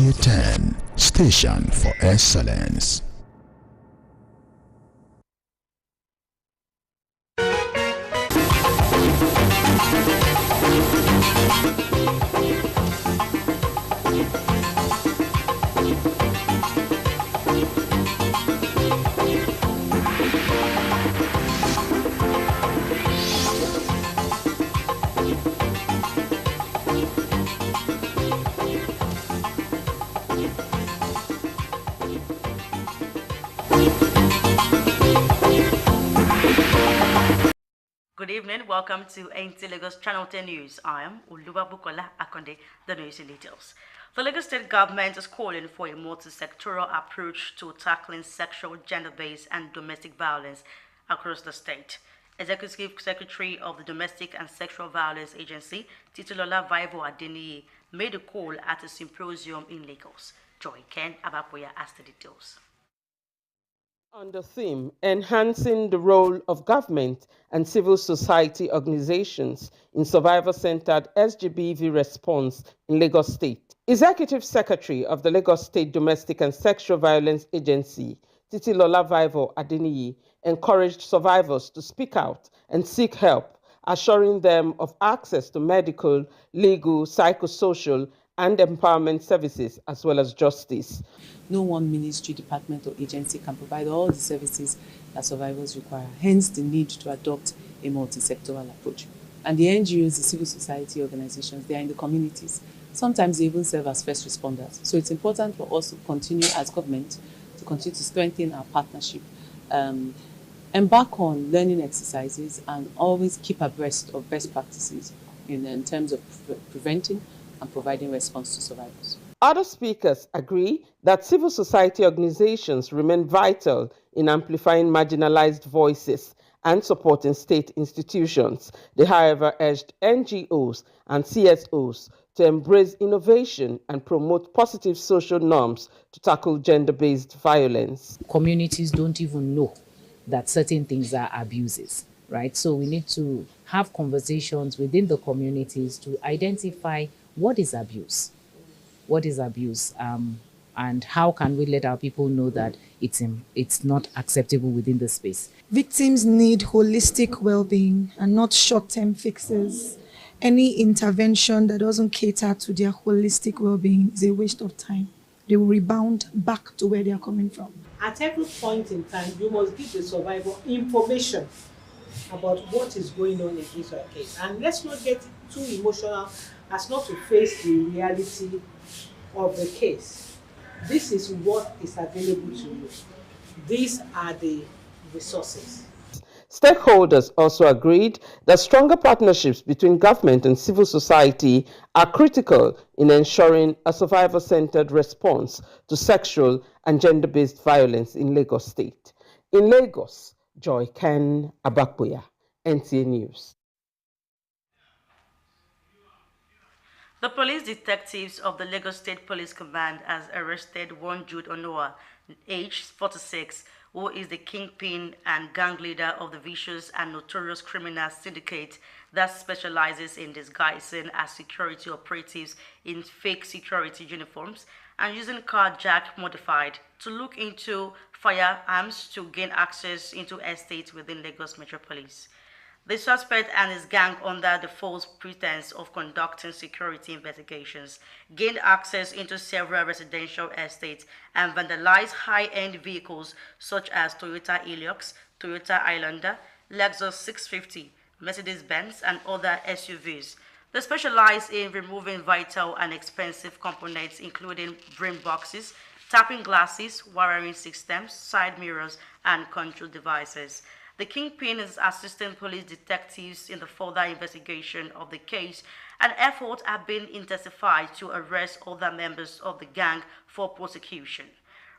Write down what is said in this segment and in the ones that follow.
Nta Ch10, station for excellence. Good evening, welcome to Nta Lagos Channel 10 News. I am Oluwabukola Akonde, the news in details. The Lagos State government is calling for a multi-sectoral approach to tackling sexual, gender-based and domestic violence across the state. Executive Secretary of the Domestic and Sexual Violence Agency, Titilola Vaivo Adeniyi, made a call at a symposium in Lagos. Joy Ken Abakoya has the details. On the theme, enhancing the role of government and civil society organizations in survivor-centered SGBV response in Lagos State, Executive Secretary of the Lagos State Domestic and Sexual Violence Agency, Titilola Vaivo Adeniyi, encouraged survivors to speak out and seek help, assuring them of access to medical, legal, psychosocial, and empowerment services, as well as justice. No one ministry, department, or agency can provide all the services that survivors require, hence the need to adopt a multi-sectoral approach. And the NGOs, the civil society organizations, they are in the communities. Sometimes they even serve as first responders. So it's important for us to continue as government to continue to strengthen our partnership, embark on learning exercises, and always keep abreast of best practices in terms of preventing and providing response to survivors. Other speakers agree that civil society organizations remain vital in amplifying marginalized voices and supporting state institutions. They, however, urged NGOs and CSOs to embrace innovation and promote positive social norms to tackle gender-based violence. Communities don't even know that certain things are abuses, right? So we need to have conversations within the communities to identify what is abuse. What is abuse, and how can we let our people know that it's not acceptable within the space. Victims need holistic well-being and not short-term fixes. Any intervention that doesn't cater to their holistic well-being is a waste of time. They will rebound back to where they are coming from. At every point in time, you must give the survivor information about what is going on in his or her case. And let's not get too emotional as not to face the reality of the case. This is what is available to you. These are the resources. Stakeholders also agreed that stronger partnerships between government and civil society are critical in ensuring a survivor-centered response to sexual and gender-based violence in Lagos State. In Lagos, Joy Ken Abakoya, NTA News. The police detectives of the Lagos State Police Command has arrested one Jude Onoa, aged 46, who is the kingpin and gang leader of the vicious and notorious criminal syndicate that specializes in disguising as security operatives in fake security uniforms and using car jack modified to look into firearms to gain access into estates within Lagos Metropolis. The suspect and his gang, under the false pretense of conducting security investigations, gained access into several residential estates and vandalized high-end vehicles such as Toyota Hilux, Toyota Highlander, Lexus 650, Mercedes-Benz, and other SUVs. They specialize in removing vital and expensive components, including brain boxes, tapping glasses, wiring systems, side mirrors, and control devices. The kingpin is assisting police detectives in the further investigation of the case, and efforts have been intensified to arrest other members of the gang for prosecution.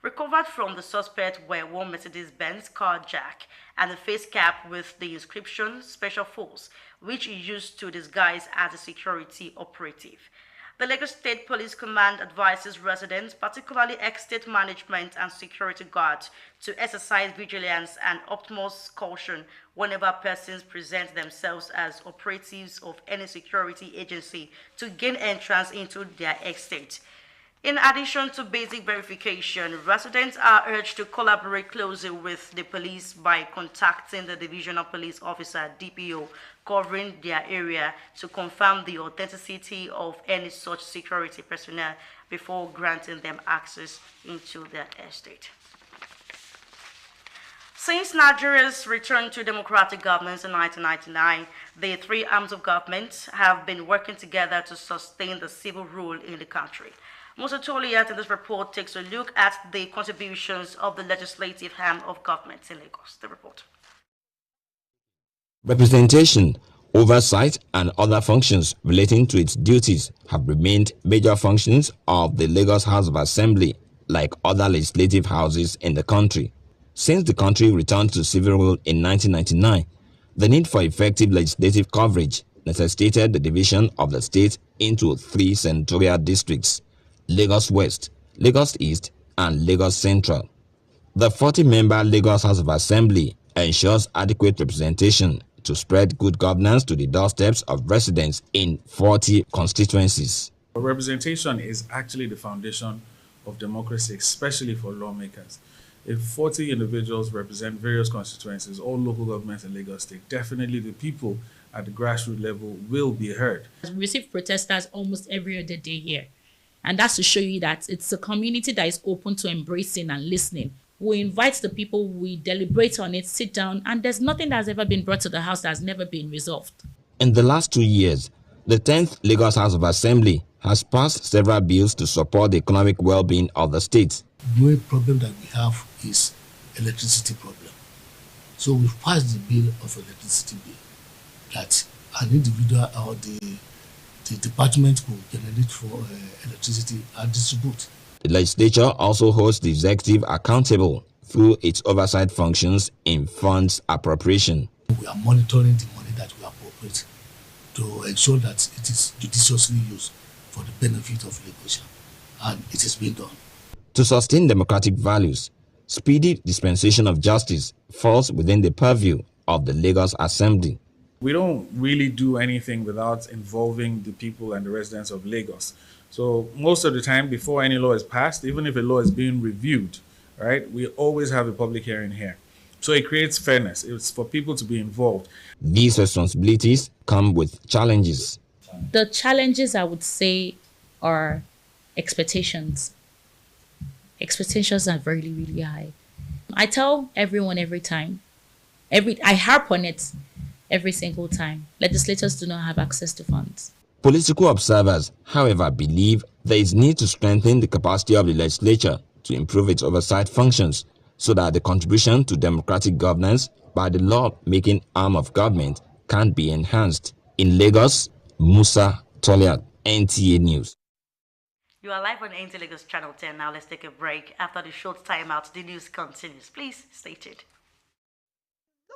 Recovered from the suspect were one Mercedes-Benz car jack and a face cap with the inscription Special Force, which he used to disguise as a security operative. The Lagos State Police Command advises residents, particularly estate management and security guards, to exercise vigilance and utmost caution whenever persons present themselves as operatives of any security agency to gain entrance into their estate. In addition to basic verification, residents are urged to collaborate closely with the police by contacting the Divisional Police Officer (DPO) covering their area to confirm the authenticity of any such security personnel before granting them access into their estate. Since Nigeria's return to democratic governance in 1999, the three arms of government have been working together to sustain the civil rule in the country. Musa Toliat in this report takes a look at the contributions of the legislative arm of government in Lagos. The report. Representation, oversight, and other functions relating to its duties have remained major functions of the Lagos House of Assembly, like other legislative houses in the country. Since the country returned to civil rule in 1999, the need for effective legislative coverage necessitated the division of the state into three senatorial districts: Lagos West, Lagos East, and Lagos Central. The 40-member Lagos House of Assembly ensures adequate representation to spread good governance to the doorsteps of residents in 40 constituencies. Representation is actually the foundation of democracy, especially for lawmakers. If 40 individuals represent various constituencies, all local governments in Lagos State, definitely the people at the grassroots level will be heard. We receive protesters almost every other day here. And that's to show you that it's a community that is open to embracing and listening. We invite the people, we deliberate on it, sit down, and there's nothing that's ever been brought to the house that's never been resolved. In the last 2 years, the 10th Lagos House of Assembly has passed several bills to support the economic well-being of the state. The main problem that we have is electricity problem. So we've passed the bill of electricity bill that an individual or the department will generate for electricity and distribute. The legislature also holds the executive accountable through its oversight functions in funds appropriation. We are monitoring the money that we appropriate to ensure that it is judiciously used for the benefit of Lagos, and it is being done. To sustain democratic values, speedy dispensation of justice falls within the purview of the Lagos Assembly. We don't really do anything without involving the people and the residents of Lagos. So most of the time, before any law is passed, even if a law is being reviewed, right, we always have a public hearing here. So it creates fairness. It's for people to be involved. These responsibilities come with challenges. The challenges, I would say, are expectations. Expectations are really, really high. I tell everyone every time, I harp on it every single time. Legislators do not have access to funds. Political observers, however, believe there is need to strengthen the capacity of the legislature to improve its oversight functions so that the contribution to democratic governance by the law-making arm of government can be enhanced. In Lagos, Musa Toliat, NTA News. You are live on NTA Lagos Channel 10. Now let's take a break. After the short timeout, the news continues. Please stay tuned.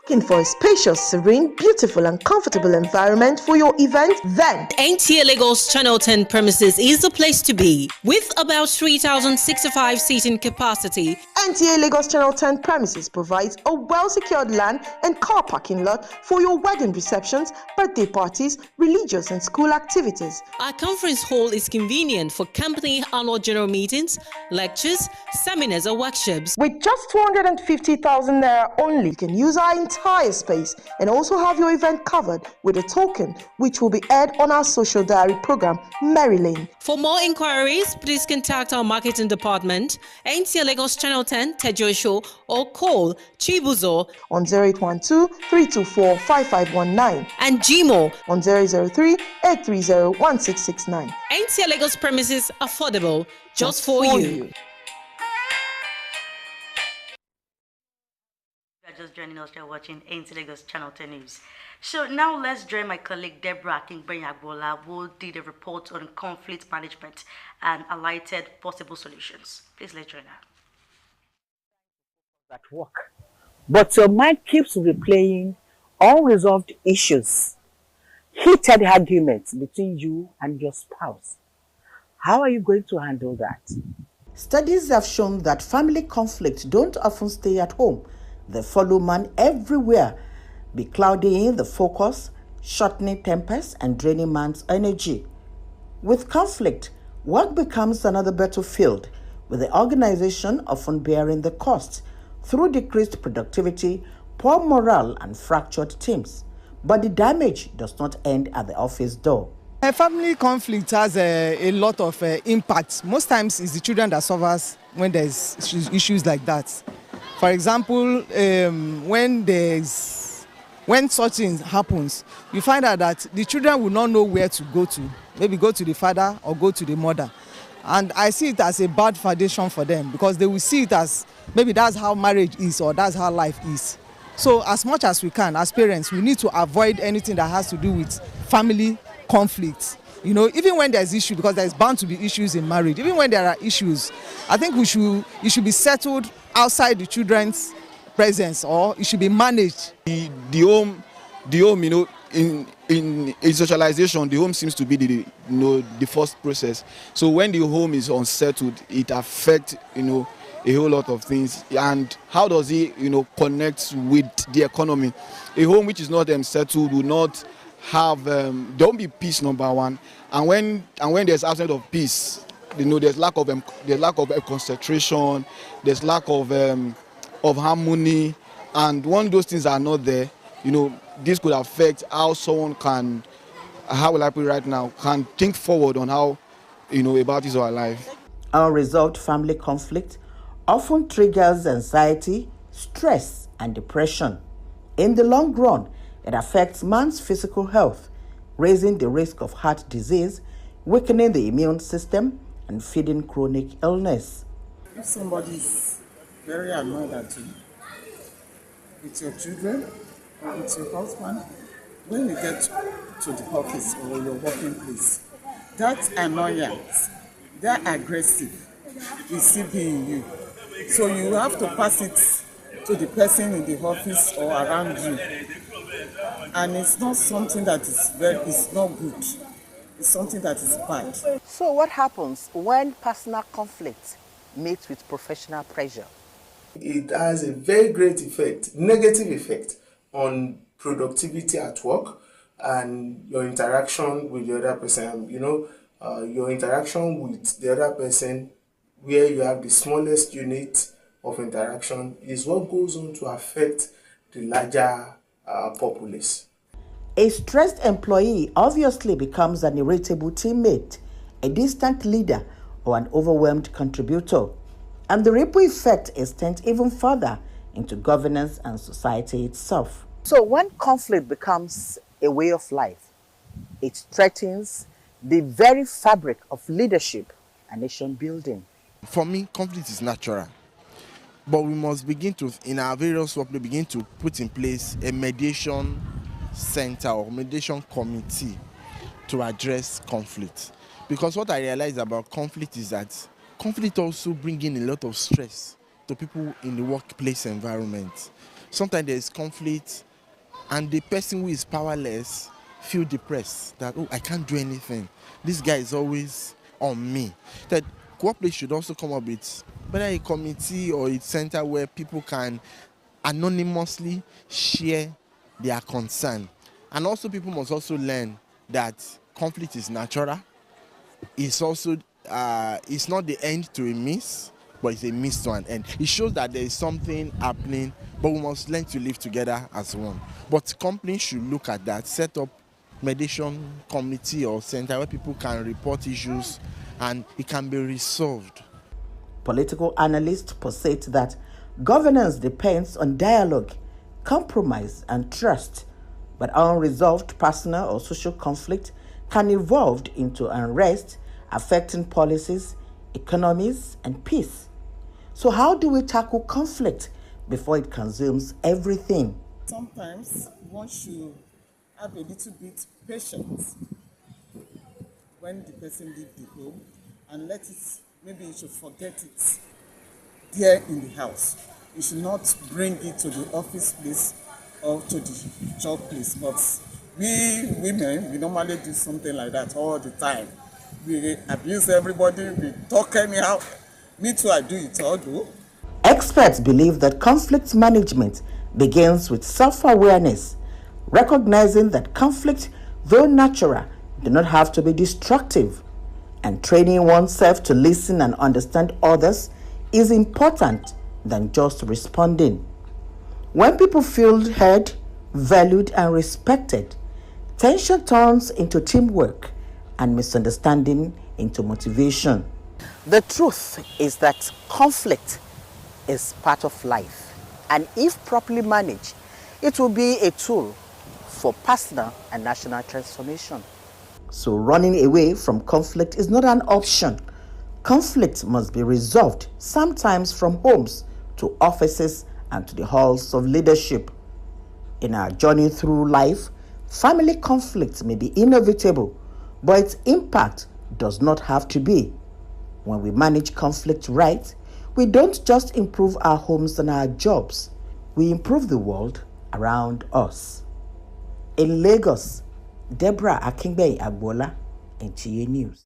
Looking for a spacious, serene, beautiful and comfortable environment for your event? Then Nta Lagos Channel 10 premises is the place to be. With about 3,065 seating capacity, Nta Lagos Channel 10 premises provides a well-secured land and car parking lot for your wedding receptions, birthday parties, religious and school activities. Our conference hall is convenient for company annual general meetings, lectures, seminars or workshops. With just 250,000 naira only, you can use our entire space and also have your event covered with a token which will be aired on our social diary program, Mary Lane. For more inquiries, please contact our marketing department, Nta Lagos Channel 10 Tejo Show, or call Chibuzo on 0812-324-5519 and Gmo on 003-830-1669. Nta Lagos premises affordable just for you. Just joining us, you're watching Nta Lagos Channel 10 News. So now let's join my colleague Deborah Kingbenyabola, who did a report on conflict management and highlighted possible solutions. Please let's join her. At work, but your mind keeps replaying unresolved issues, heated arguments between you and your spouse. How are you going to handle that? Studies have shown that family conflicts don't often stay at home. They follow man everywhere, beclouding the focus, shortening tempers, and draining man's energy. With conflict, work becomes another battlefield, with the organization often bearing the cost through decreased productivity, poor morale, and fractured teams. But the damage does not end at the office door. A family conflict has a lot of impact. Most times it's the children that suffers when there's issues like that. For example, when such things happens, you find out that the children will not know where to go to. Maybe go to the father or go to the mother. And I see it as a bad foundation for them, because they will see it as maybe that's how marriage is or that's how life is. So as much as we can, as parents, we need to avoid anything that has to do with family conflicts. You know, even when there's issues, because there's bound to be issues in marriage, even when there are issues, I think it should be settled outside the children's presence, or it should be managed. The home, you know, in socialization, the home seems to be the first process. So when the home is unsettled, it affects, you know, a whole lot of things. And how does it, you know, connect with the economy? A home which is not settled will not have don't be peace, number one. And when there's absence of peace, you know, there's lack of concentration, there's lack of harmony, and when those things are not there, you know, this could affect how someone can, how will I put it right now, can think forward on how, you know, about his or her life. Unresolved family conflict often triggers anxiety, stress, and depression. In the long run, it affects man's physical health, raising the risk of heart disease, weakening the immune system, and feeding chronic illness. If somebody is very annoyed at you, with your children or with your husband, when you get to the office or your working place, that annoyance, that aggressive is still being you. So you have to pass it to the person in the office or around you. And it's not something that it's not good. It's something that is bad. So what happens when personal conflict meets with professional pressure? It has a very great effect, negative effect, on productivity at work and your interaction with the other person. You know, your interaction with the other person, where you have the smallest unit of interaction, is what goes on to affect the larger populace. A stressed employee obviously becomes an irritable teammate, a distant leader, or an overwhelmed contributor. And the ripple effect extends even further into governance and society itself. So when conflict becomes a way of life, it threatens the very fabric of leadership and nation building. For me, conflict is natural. But we must begin to, in our various work, begin to put in place a mediation center or mediation committee to address conflict. Because what I realize about conflict is that conflict also brings in a lot of stress to people in the workplace environment. Sometimes there is conflict and the person who is powerless feels depressed that, oh, I can't do anything. This guy is always on me. That workplace should also come up with whether a committee or a center where people can anonymously share their concern. And also people must also learn that conflict is natural. It's also it's not the end to a means, but it's a means to an end. It shows that there is something happening, but we must learn to live together as one. But companies should look at that, set up mediation committee or center where people can report issues and it can be resolved. Political analysts posit that governance depends on dialogue, compromise, and trust, but unresolved personal or social conflict can evolve into unrest, affecting policies, economies, and peace. So how do we tackle conflict before it consumes everything? Sometimes one should have a little bit patience when the person leaves the home and let it, maybe you should forget it there in the house. You should not bring it to the office place or to the job place. But we women, we normally do something like that all the time. We abuse everybody, we talk anyhow. Me too, I do it all though. Experts believe that conflict management begins with self-awareness, recognizing that conflict, though natural, do not have to be destructive. And training oneself to listen and understand others is important than just responding. When people feel heard, valued, and respected, tension turns into teamwork and misunderstanding into motivation. The truth is that conflict is part of life, and if properly managed, it will be a tool for personal and national transformation. So running away from conflict is not an option. Conflict must be resolved, sometimes from homes to offices and to the halls of leadership. In our journey through life, family conflict may be inevitable, but its impact does not have to be. When we manage conflict right, we don't just improve our homes and our jobs, we improve the world around us. In Lagos, Deborah Akingbe Agbola, NTA News.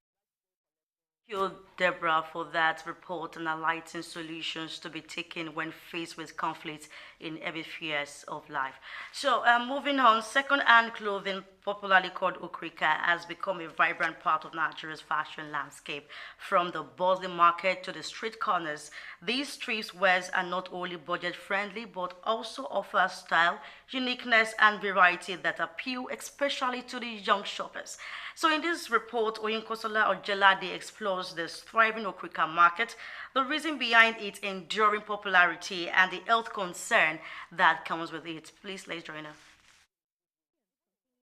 Thank you, Deborah, for that report and enlightening solutions to be taken when faced with conflicts in every spheres of life. So, moving on, second-hand clothing, popularly called Okrika, has become a vibrant part of Nigeria's fashion landscape. From the bustling market to the street corners, these streetwears are not only budget-friendly but also offer style, uniqueness, and variety that appeal especially to the young shoppers. So in this report, Oyinkosola Ojelade explores the thriving Okrika market, the reason behind its enduring popularity, and the health concern that comes with it. Please, let's join us.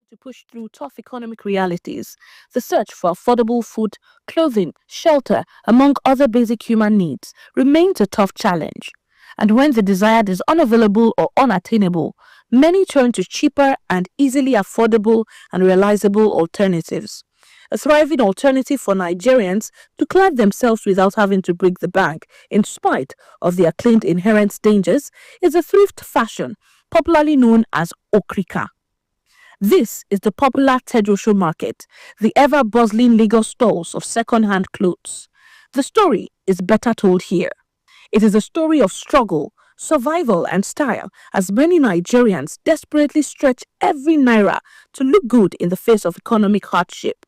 To push through tough economic realities, the search for affordable food, clothing, shelter, among other basic human needs, remains a tough challenge. And when the desired is unavailable or unattainable, many turn to cheaper and easily affordable and realizable alternatives. A thriving alternative for Nigerians to clothe themselves without having to break the bank, in spite of the acclaimed inherent dangers, is a thrift fashion, popularly known as Okrika. This is the popular Tejosho market, the ever-bustling Lagos stalls of second-hand clothes. The story is better told here. It is a story of struggle, survival and style, as many Nigerians desperately stretch every naira to look good in the face of economic hardship.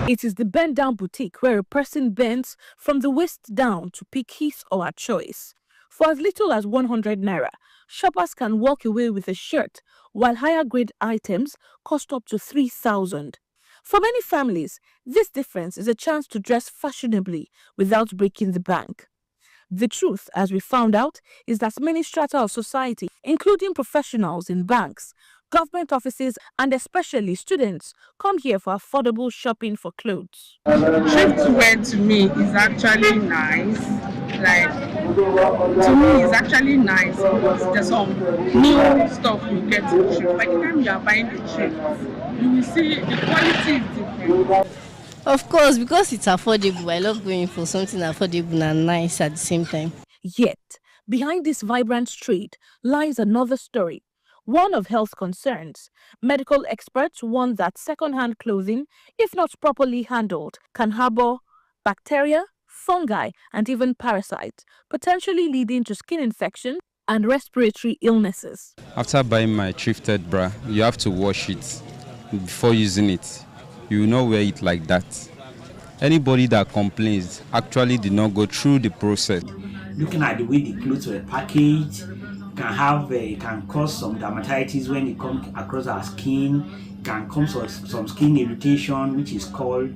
It is the bend-down boutique where a person bends from the waist down to pick his or her choice. For as little as 100 naira, shoppers can walk away with a shirt, while higher-grade items cost up to 3,000. For many families, this difference is a chance to dress fashionably without breaking the bank. The truth, as we found out, is that many strata of society, including professionals in banks, government offices, and especially students, come here for affordable shopping for clothes. Thrift wear to me is actually nice. To me, it's actually nice because there's some new stuff you get in thrift. By the time you are buying the thrift, you will see the quality is different. Of course, because it's affordable. I love going for something affordable and nice at the same time. Yet, behind this vibrant street lies another story, one of health concerns. Medical experts warn that second-hand clothing, if not properly handled, can harbor bacteria, fungi, and even parasites, potentially leading to skin infections and respiratory illnesses. After buying my thrifted bra, you have to wash it before using it. You will not wear it like that. Anybody that complains actually did not go through the process. Looking at the way the clothes were packaged, can cause some dermatitis when it comes across our skin, can cause some skin irritation, which is called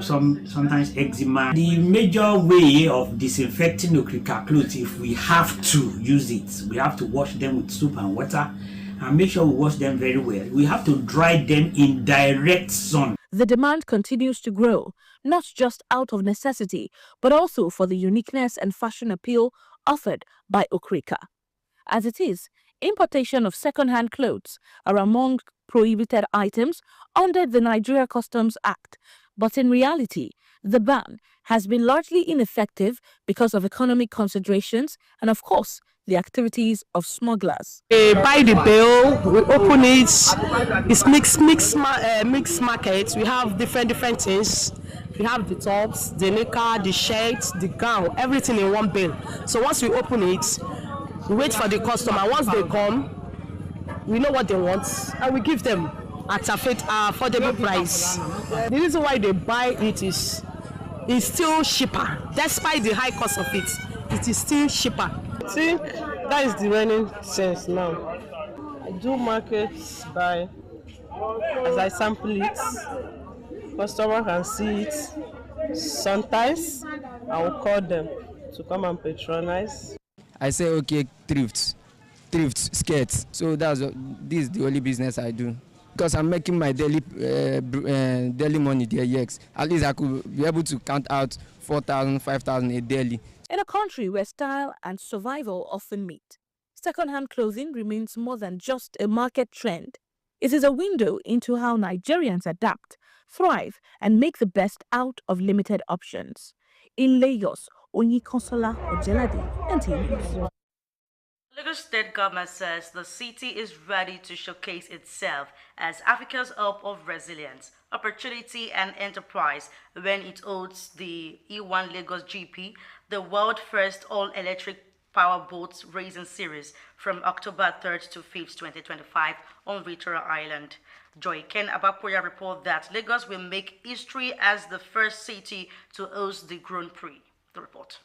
sometimes eczema. The major way of disinfecting Okrika clothes, if we have to use it, we have to wash them with soap and water and make sure we wash them very well. We have to dry them in direct sun. The demand continues to grow, not just out of necessity, but also for the uniqueness and fashion appeal offered by Okrika. As it is, importation of second-hand clothes are among prohibited items under the Nigeria Customs Act, but in reality, the ban has been largely ineffective because of economic considerations and, of course, the activities of smugglers. We buy the bale, we open it, it's mixed market. We have different things. We have the tops, the knicker, the shirt, the gown, everything in one bale. So once we open it, we wait for the customer. Once they come, we know what they want and we give them. at affordable price. The reason why they buy it is still cheaper. Despite the high cost of it, it is still cheaper. See, that is the running sense now. I do markets by as I sample it. Customer can see it. Sometimes I will call them to come and patronize. I say okay, thrift, skirts. So this is the only business I do. Because I'm making my daily money there, yes. At least I could be able to count out 4,000, 5,000 a daily. In a country where style and survival often meet, second-hand clothing remains more than just a market trend. It is a window into how Nigerians adapt, thrive, and make the best out of limited options. In Lagos, Onyikonsola Ojelade, NTA News. The Lagos State government says the city is ready to showcase itself as Africa's hub of resilience, opportunity, and enterprise when it holds the E1 Lagos GP, the world first all-electric powerboat racing series from October 3rd to 5th, 2025 on Victoria Island. Joy Ken Abapoya report that Lagos will make history as the first city to host the Grand Prix. The report.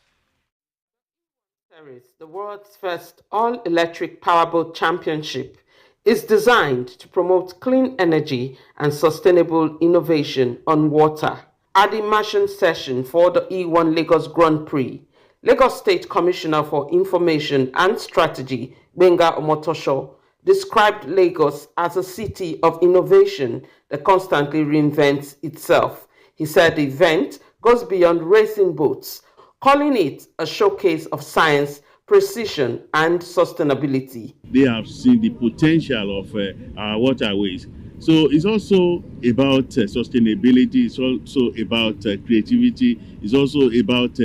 The world's first all-electric powerboat championship is designed to promote clean energy and sustainable innovation on water. At the immersion session for the E1 Lagos Grand Prix, Lagos State Commissioner for Information and Strategy, Benga Omotosho, described Lagos as a city of innovation that constantly reinvents itself. He said the event goes beyond racing boats, calling it a showcase of science, precision, and sustainability. They have seen the potential of our waterways. So it's also about sustainability, it's also about creativity, it's also about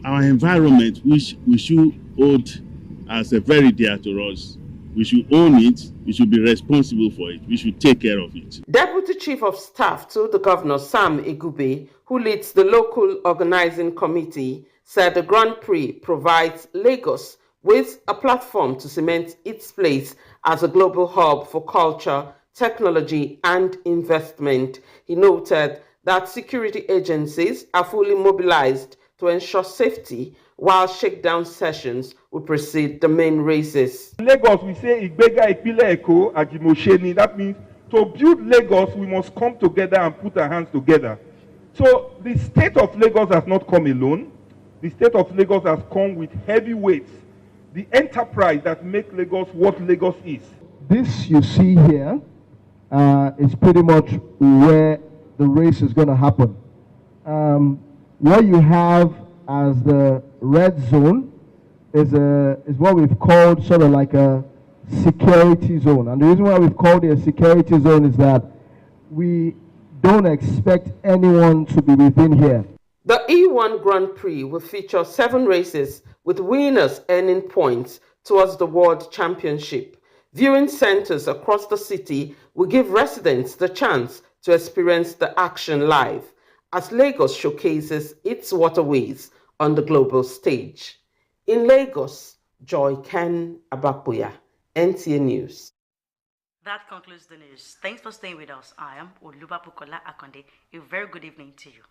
our environment, which we should hold as a very dear to us. We should own it, we should be responsible for it, we should take care of it. Deputy Chief of Staff to the Governor, Sam Igube, who leads the local organizing committee, said the Grand Prix provides Lagos with a platform to cement its place as a global hub for culture, technology, and investment. He noted that security agencies are fully mobilized to ensure safety, while shakedown sessions will precede the main races. In Lagos, we say Igbega Ipile Eko Ajimosheni. That means to build Lagos, we must come together and put our hands together. So the state of Lagos has not come alone. The state of Lagos has come with heavy weights, the enterprise that makes Lagos what Lagos is. This you see here is pretty much where the race is going to happen. What you have as the red zone is what we've called sort of like a security zone. And the reason why we've called it a security zone is that we don't expect anyone to be within here. The E1 Grand Prix will feature 7 races with winners earning points towards the World Championship. Viewing centers across the city will give residents the chance to experience the action live as Lagos showcases its waterways on the global stage. In Lagos, Joy Ken Abapoya, NTA News. That concludes the news. Thanks for staying with us. I am Olubabukola Akonde. A very good evening to you.